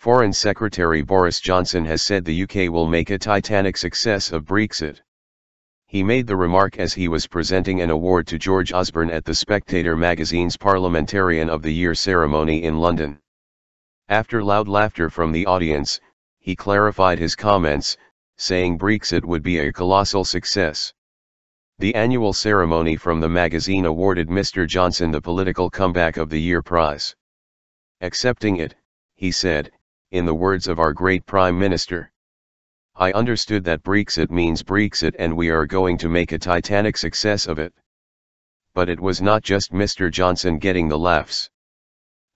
Foreign Secretary Boris Johnson has said the UK will make a Titanic success of Brexit. He made the remark as he was presenting an award to George Osborne at the Spectator magazine's Parliamentarian of the Year ceremony in London. After loud laughter from the audience, he clarified his comments, saying Brexit would be a colossal success. The annual ceremony from the magazine awarded Mr. Johnson the Political Comeback of the Year prize. Accepting it, he said, in the words of our great Prime Minister, "I understood that Brexit means Brexit and we are going to make a Titanic success of it." But it was not just Mr. Johnson getting the laughs.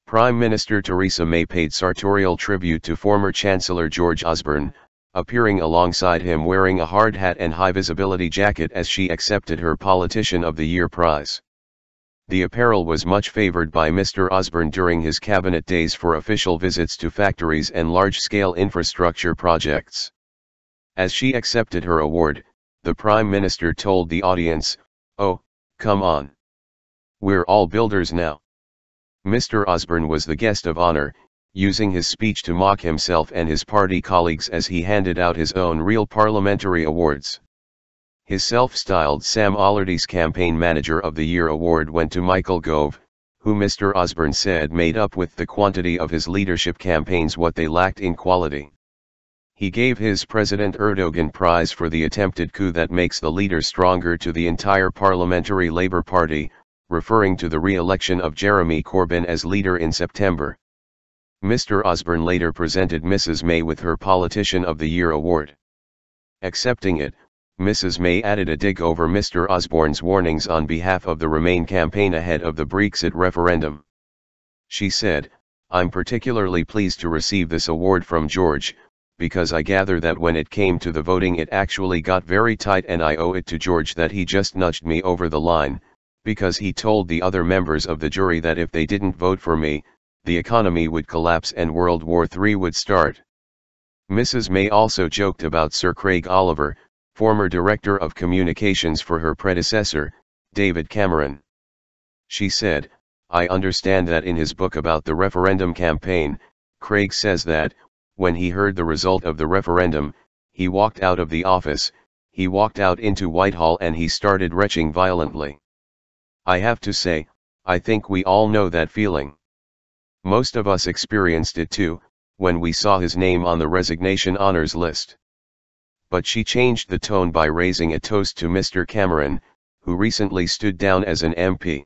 Prime Minister Theresa May paid sartorial tribute to former Chancellor George Osborne, appearing alongside him wearing a hard hat and high-visibility jacket as she accepted her Politician of the Year prize. The apparel was much favored by Mr. Osborne during his cabinet days for official visits to factories and large-scale infrastructure projects. As she accepted her award, the Prime Minister told the audience, "Oh, come on. We're all builders now." Mr. Osborne was the guest of honor, using his speech to mock himself and his party colleagues as he handed out his own real parliamentary awards. His self-styled Sam Allardyce Campaign Manager of the Year award went to Michael Gove, who Mr. Osborne said made up with the quantity of his leadership campaigns what they lacked in quality. He gave his President Erdogan prize for the attempted coup that makes the leader stronger to the entire Parliamentary Labour Party, referring to the re-election of Jeremy Corbyn as leader in September. Mr. Osborne later presented Mrs. May with her Politician of the Year award. Accepting it, Mrs. May added a dig over Mr. Osborne's warnings on behalf of the Remain campaign ahead of the Brexit referendum. She said, "I'm particularly pleased to receive this award from George, because I gather that when it came to the voting it actually got very tight and I owe it to George that he just nudged me over the line, because he told the other members of the jury that if they didn't vote for me, the economy would collapse and World War III would start." Mrs. May also joked about Sir Craig Oliver, former Director of Communications for her predecessor, David Cameron. She said, "I understand that in his book about the referendum campaign, Craig says that, when he heard the result of the referendum, he walked out of the office, he walked out into Whitehall and he started retching violently. I have to say, I think we all know that feeling. Most of us experienced it too, when we saw his name on the resignation honors list." But she changed the tone by raising a toast to Mr. Cameron, who recently stood down as an MP.